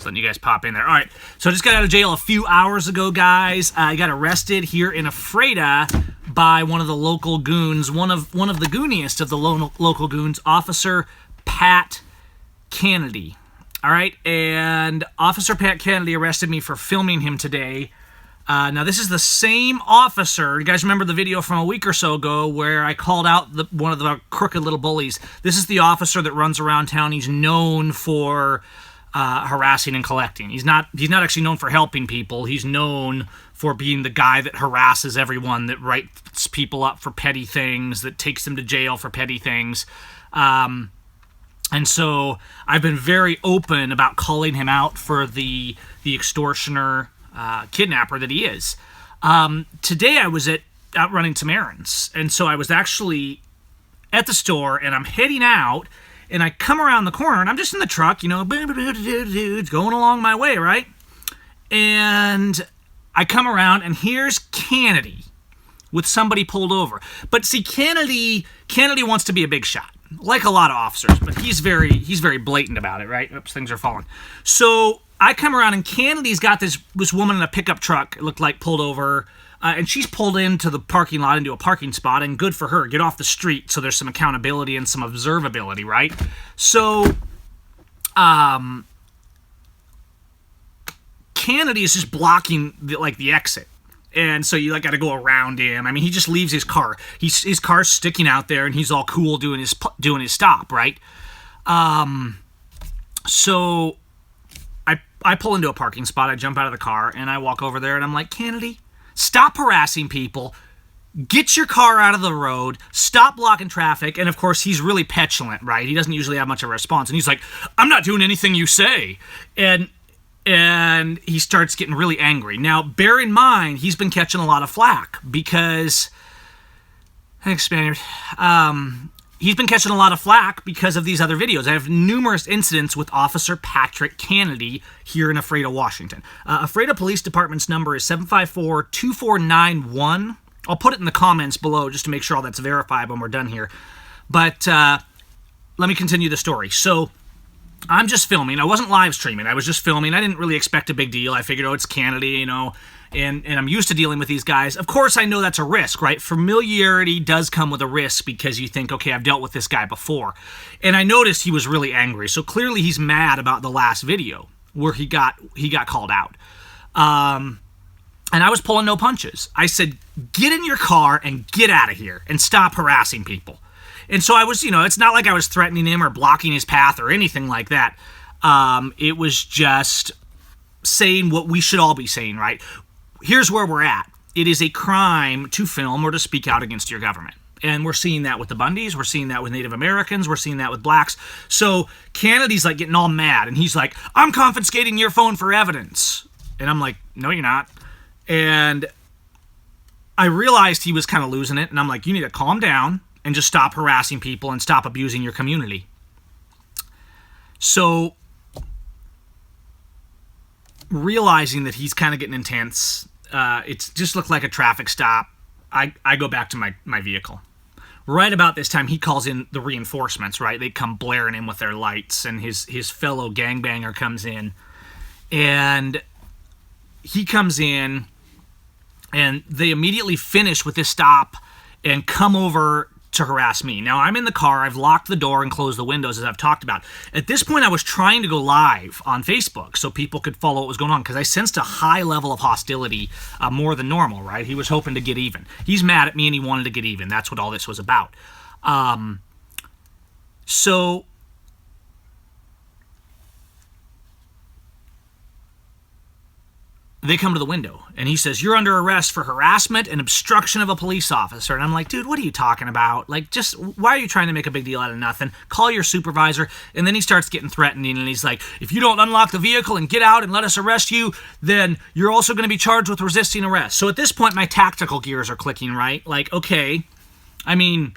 letting you guys pop in there. All right, so I just got out of jail a few hours ago, guys. I got arrested here in Ephrata by one of the local goons, one of the gooniest of the local goons, Officer Pat Canady. All right, and Officer Pat Canady arrested me for filming him today. Now, this is the same officer. You guys remember the video from a week or so ago where I called out one of the crooked little bullies? This is the officer that runs around town. He's known for harassing and collecting. He's not actually known for helping people. He's known for being the guy that harasses everyone, that writes people up for petty things, that takes them to jail for petty things. And so I've been very open about calling him out for the extortioner, kidnapper that he is. Today I was out running some errands, and so I was actually at the store, and I'm heading out, and I come around the corner, and I'm just in the truck, going along my way, right? And I come around, and here's Canady with somebody pulled over. But see, Canady wants to be a big shot, like a lot of officers, but he's very blatant about it, right? Oops, things are falling. So I come around, and Canady's got this woman in a pickup truck, it looked like, pulled over, and she's pulled into the parking lot, into a parking spot, and good for her, get off the street, so there's some accountability and some observability, right? So, Canady is just blocking, the exit, and so you, got to go around him. I mean, he just leaves his car. His car's sticking out there, and he's all cool doing his stop, right? So I pull into a parking spot, I jump out of the car, and I walk over there, and I'm like, Canady, stop harassing people, get your car out of the road, stop blocking traffic. And of course, he's really petulant, right? He doesn't usually have much of a response, and he's like, I'm not doing anything you say. And he starts getting really angry. Now, bear in mind, he's been catching a lot of flack because, thanks, Spaniard, he's been catching a lot of flack because of these other videos. I have numerous incidents with Officer Patrick Canady here in Ephrata, Washington. Ephrata Police Department's number is 754-2491. I'll put it in the comments below just to make sure all that's verified when we're done here. But let me continue the story. So I'm just filming. I wasn't live streaming. I was just filming. I didn't really expect a big deal. I figured, it's Canady, and I'm used to dealing with these guys. Of course, I know that's a risk, right? Familiarity does come with a risk because you think, okay, I've dealt with this guy before. And I noticed he was really angry. So clearly he's mad about the last video where he got called out. And I was pulling no punches. I said, get in your car and get out of here and stop harassing people. And so I was, it's not like I was threatening him or blocking his path or anything like that. It was just saying what we should all be saying, right? Here's where we're at. It is a crime to film or to speak out against your government. And we're seeing that with the Bundys. We're seeing that with Native Americans. We're seeing that with blacks. So Canady's getting all mad. And he's like, I'm confiscating your phone for evidence. And I'm like, no, you're not. And I realized he was kind of losing it. And I'm like, you need to calm down and just stop harassing people and stop abusing your community. So realizing that he's kind of getting intense, it just looked like a traffic stop. I go back to my vehicle. Right about this time, he calls in the reinforcements, right? They come blaring in with their lights, and his fellow gangbanger comes in. And he comes in, and they immediately finish with this stop and come over to harass me. Now, I'm in the car. I've locked the door and closed the windows, as I've talked about. At this point, I was trying to go live on Facebook so people could follow what was going on, because I sensed a high level of hostility, more than normal, right? He was hoping to get even. He's mad at me, and he wanted to get even. That's what all this was about. So they come to the window, and he says, you're under arrest for harassment and obstruction of a police officer. And I'm like, dude, what are you talking about? Just, why are you trying to make a big deal out of nothing? Call your supervisor. And then he starts getting threatening, and he's like, if you don't unlock the vehicle and get out and let us arrest you, then you're also going to be charged with resisting arrest. So at this point, my tactical gears are clicking, right? Okay, I mean,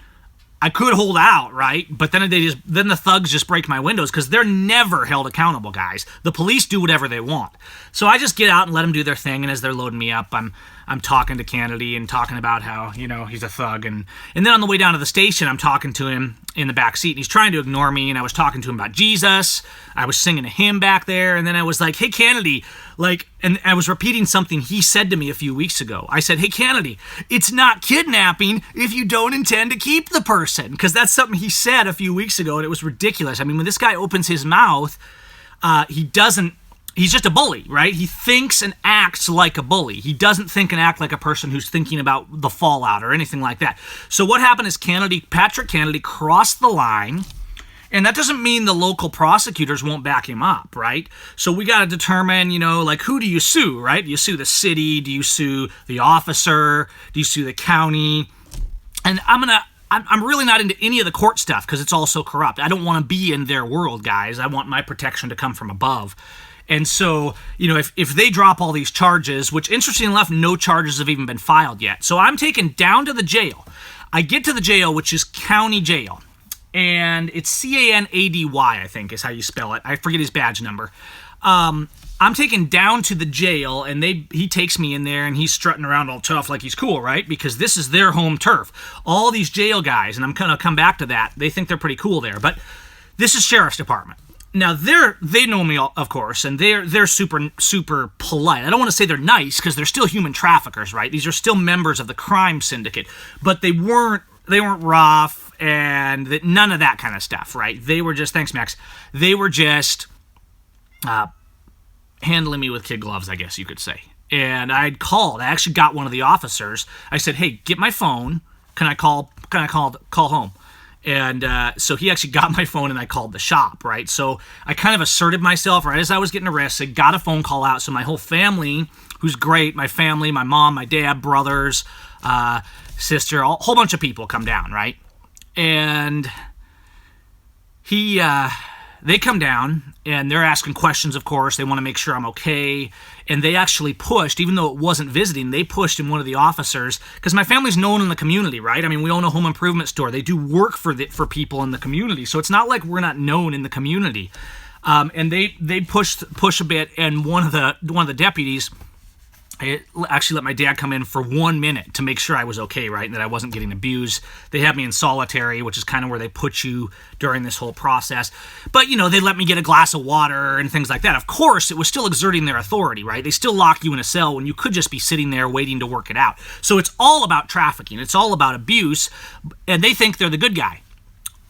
I could hold out, right? But then then the thugs just break my windows because they're never held accountable, guys. The police do whatever they want. So I just get out and let them do their thing. And as they're loading me up, I'm talking to Canady and talking about how, he's a thug. And then on the way down to the station, I'm talking to him in the back seat. And he's trying to ignore me. And I was talking to him about Jesus. I was singing a hymn back there. And then I was like, hey, Canady, and I was repeating something he said to me a few weeks ago. I said, hey, Canady, it's not kidnapping if you don't intend to keep the person. Because that's something he said a few weeks ago. And it was ridiculous. I mean, when this guy opens his mouth, he's just a bully, right? He thinks and acts like a bully. He doesn't think and act like a person who's thinking about the fallout or anything like that. So what happened is Patrick Canady crossed the line, and that doesn't mean the local prosecutors won't back him up, right? So we got to determine, who do you sue, right? Do you sue the city? Do you sue the officer? Do you sue the county? And I'm really not into any of the court stuff because it's all so corrupt. I don't want to be in their world, guys. I want my protection to come from above. And so, if they drop all these charges, which interestingly enough, no charges have even been filed yet. So I'm taken down to the jail. I get to the jail, which is county jail. And it's Canady, I think is how you spell it. I forget his badge number. I'm taken down to the jail, and he takes me in there, and he's strutting around all tough like he's cool, right? Because this is their home turf. All these jail guys, and I'm going to come back to that, they think they're pretty cool there. But this is Sheriff's Department. Now, they know me, of course, and they're super, super polite. I don't want to say they're nice, because they're still human traffickers, right? These are still members of the crime syndicate. But they weren't rough, and none of that kind of stuff, right? They were just, thanks, Max, they were just handling me with kid gloves, I guess you could say. And I actually got one of the officers. I said, hey, get my phone. Can I call home? And so he actually got my phone, and I called the shop, right? So I kind of asserted myself right as I was getting arrested, got a phone call out. So my whole family, who's great, my family, my mom, my dad, brothers, sister, a whole bunch of people come down, right? And they come down, and they're asking questions, of course. They want to make sure I'm okay. And they actually pushed, even though it wasn't visiting, they pushed in one of the officers, because my family's known in the community, right? I mean, we own a home improvement store. They do work for people in the community. So it's not like we're not known in the community. And they push a bit, and one of the deputies actually let my dad come in for 1 minute to make sure I was okay, right, and that I wasn't getting abused. They had me in solitary, which is kind of where they put you during this whole process. But, they let me get a glass of water and things like that. Of course, it was still exerting their authority, right? They still lock you in a cell when you could just be sitting there waiting to work it out. So it's all about trafficking. It's all about abuse, and they think they're the good guy.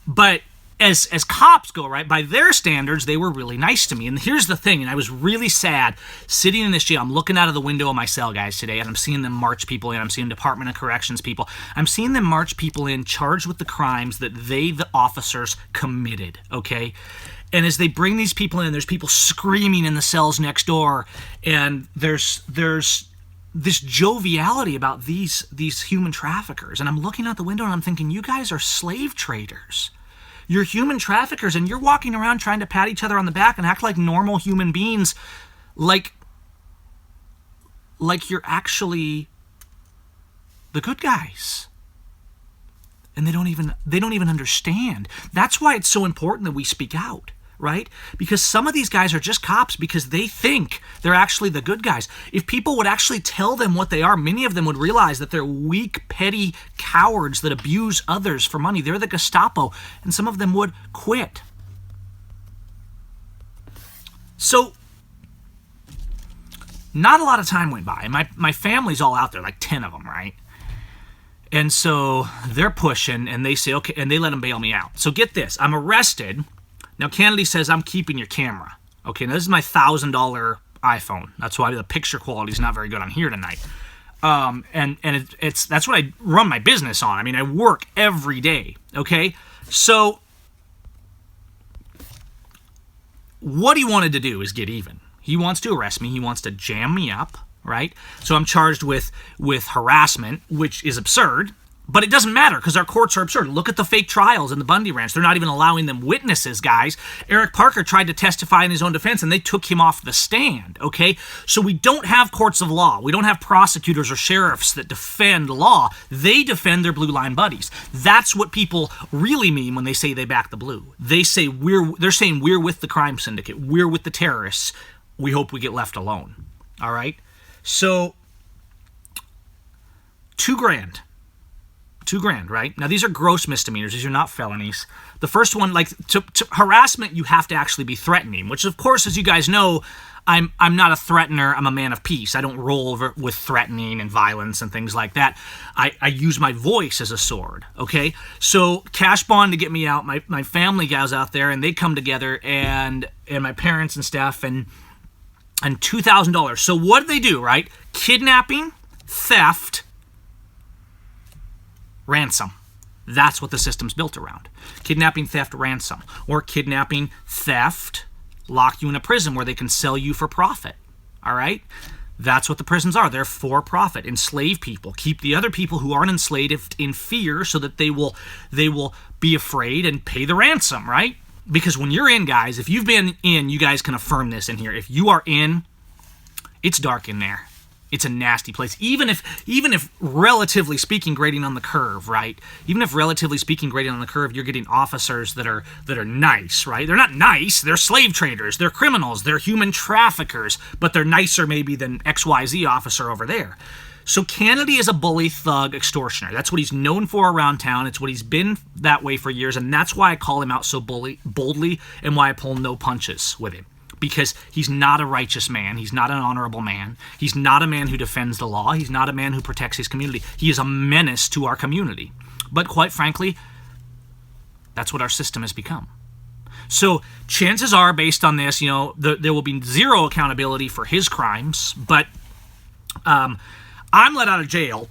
But as cops go, right, by their standards, they were really nice to me. And here's the thing, and I was really sad sitting in this jail. I'm looking out of the window of my cell, guys, today, and I'm seeing them march people in. I'm seeing Department of Corrections people. I'm seeing them march people in charged with the crimes that the officers, committed, okay? And as they bring these people in, there's people screaming in the cells next door, and there's this joviality about these human traffickers. And I'm looking out the window, and I'm thinking, you guys are slave traders. You're human traffickers, and you're walking around trying to pat each other on the back and act like normal human beings, like you're actually the good guys. And they don't even understand. That's why it's so important that we speak out, right? Because some of these guys are just cops because they think they're actually the good guys. If people would actually tell them what they are, many of them would realize that they're weak, petty cowards that abuse others for money. They're the Gestapo, and some of them would quit. So, not a lot of time went by. My family's all out there, like 10 of them, right? And so they're pushing, and they say, okay, and they let them bail me out. So get this, I'm arrested. Now, Canady says, I'm keeping your camera. Okay, now this is my $1,000 iPhone. That's why the picture quality is not very good on here tonight. That's what I run my business on. I mean, I work every day, okay? So, what he wanted to do is get even. He wants to arrest me. He wants to jam me up, right? So I'm charged with harassment, which is absurd. But it doesn't matter because our courts are absurd. Look at the fake trials in the Bundy Ranch. They're not even allowing them witnesses, guys. Eric Parker tried to testify in his own defense, and they took him off the stand, okay? So we don't have courts of law. We don't have prosecutors or sheriffs that defend law. They defend their blue line buddies. That's what people really mean when they say they back the blue. They're saying we're with the crime syndicate. We're with the terrorists. We hope we get left alone, all right? So $2,000. $2,000, right? Now, these are gross misdemeanors. These are not felonies. The first one, like, to harassment, you have to actually be threatening, which, of course, as you guys know, I'm not a threatener. I'm a man of peace. I don't roll over with threatening and violence and things like that. I use my voice as a sword, okay? So cash bond to get me out. My family gals out there, and they come together, and my parents and stuff, and $2,000. So what do they do, right? Kidnapping, theft, ransom. That's what the system's built around. Kidnapping, theft, ransom. Or kidnapping, theft, lock you in a prison where they can sell you for profit. All right? That's what the prisons are. They're for profit. Enslave people. Keep the other people who aren't enslaved in fear so that they will be afraid and pay the ransom, right? Because when you're in, guys, if you've been in, you guys can affirm this in here. If you are in, it's dark in there. It's a nasty place. Even if relatively speaking, grading on the curve, right? Even if relatively speaking, grading on the curve, you're getting officers that are nice, right? They're not nice. They're slave traders. They're criminals. They're human traffickers. But they're nicer maybe than XYZ officer over there. So Canady is a bully, thug, extortioner. That's what he's known for around town. It's what he's been that way for years, and that's why I call him out so boldly and why I pull no punches with him. Because he's not a righteous man. He's not an honorable man. He's not a man who defends the law. He's not a man who protects his community. He is a menace to our community. But quite frankly, that's what our system has become. So chances are, based on this, there will be zero accountability for his crimes. But I'm let out of jail,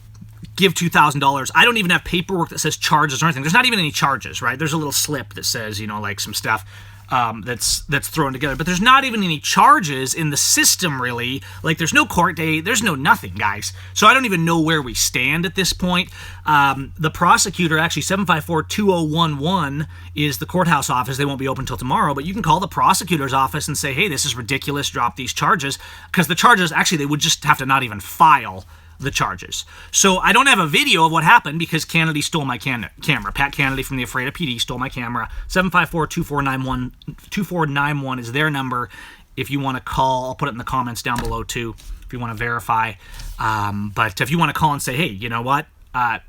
give $2,000. I don't even have paperwork that says charges or anything. There's not even any charges, right? There's a little slip that says, like some stuff. That's thrown together. But there's not even any charges in the system, really. Like, there's no court date. There's no nothing, guys. So I don't even know where we stand at this point. The prosecutor, actually, 754-2011 is the courthouse office. They won't be open until tomorrow. But you can call the prosecutor's office and say, hey, this is ridiculous. Drop these charges. Because the charges, actually, they would just have to not even file the charges. So I don't have a video of what happened because Canady stole my camera. Pat Canady from the Ephrata PD stole my camera. 754-2491 is their number. If you want to call, I'll put it in the comments down below too if you want to verify. But if you want to call and say, hey, you know what?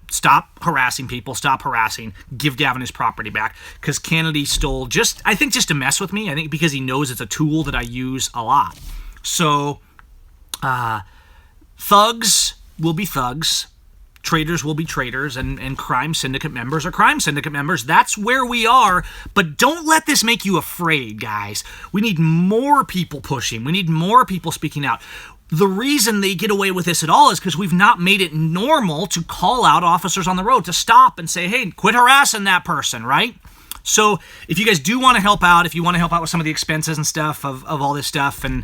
Stop harassing people. Stop harassing. Give Gavin his property back. Because Canady stole I think just to mess with me. I think because he knows it's a tool that I use a lot. So thugs will be thugs, traitors will be traitors, and crime syndicate members are crime syndicate members. That's where we are, but don't let this make you afraid, guys. We need more people pushing. We need more people speaking out. The reason they get away with this at all is because we've not made it normal to call out officers on the road, to stop and say, hey, quit harassing that person, right? So if you guys do want to help out, if you want to help out with some of the expenses and stuff of all this stuff, and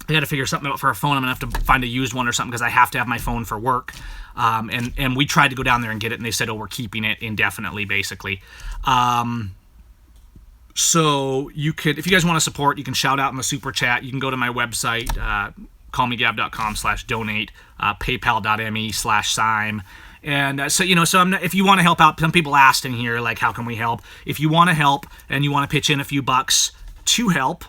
I got to figure something out for a phone. I'm going to have to find a used one or something because I have to have my phone for work. And we tried to go down there and get it, and they said, oh, we're keeping it indefinitely, basically. So you could, if you guys want to support, you can shout out in the super chat. You can go to my website, callmegav.com/donate, paypal.me/Seim. And so if you want to help out, some people asked in here, like, how can we help? If you want to help and you want to pitch in a few bucks to help,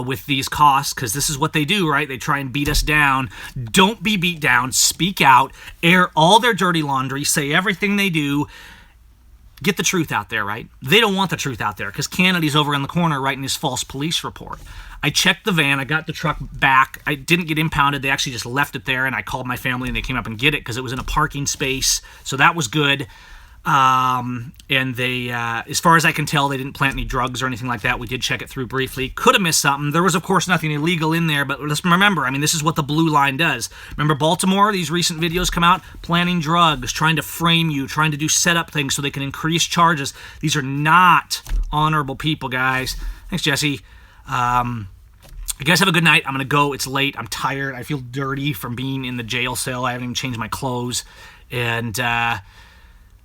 with these costs, because this is what they do, right? They try and beat us down. Don't be beat down. Speak out. Air all their dirty laundry. Say everything they do. Get the truth out there, right? They don't want the truth out there because Canady's over in the corner writing his false police report. I checked the van. I got the truck back. I didn't get impounded. They actually just left it there, and I called my family, and they came up and get it because it was in a parking space. So that was good. And they, as far as I can tell, they didn't plant any drugs or anything like that. We did check it through briefly. Could have missed something. There was, of course, nothing illegal in there, but let's remember, this is what the blue line does. Remember Baltimore? These recent videos come out, planting drugs, trying to frame you, trying to do setup things so they can increase charges. These are not honorable people, guys. Thanks, Jesse. You guys have a good night. I'm going to go. It's late. I'm tired. I feel dirty from being in the jail cell. I haven't even changed my clothes. And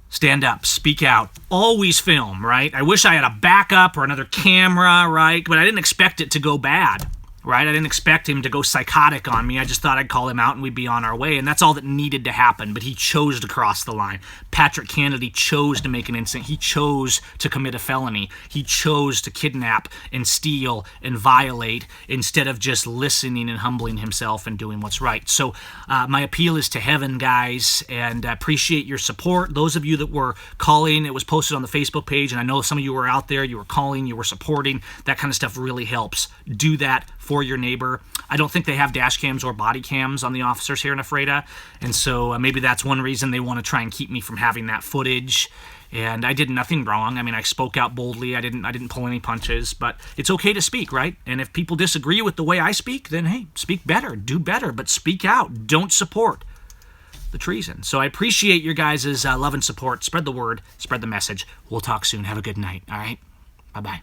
stand up. Speak out. Always film, right? I wish I had a backup or another camera, right? But I didn't expect it to go bad, right? I didn't expect him to go psychotic on me. I just thought I'd call him out and we'd be on our way. And that's all that needed to happen. But he chose to cross the line. Patrick Canady chose to make an incident. He chose to commit a felony. He chose to kidnap and steal and violate instead of just listening and humbling himself and doing what's right. So my appeal is to heaven, guys, and I appreciate your support. Those of you that were calling, it was posted on the Facebook page, and I know some of you were out there, you were calling, you were supporting. That kind of stuff really helps. Do that for your neighbor. I don't think they have dash cams or body cams on the officers here in Ephrata, and so maybe that's one reason they want to try and keep me from having that footage. And I did nothing wrong. I mean, I spoke out boldly. I didn't pull any punches, but it's okay to speak, right? And if people disagree with the way I speak, then hey, speak better, do better, but speak out. Don't support the treason. So I appreciate your guys' love and support. Spread the word, spread the message. We'll talk soon. Have a good night, all right? Bye-bye.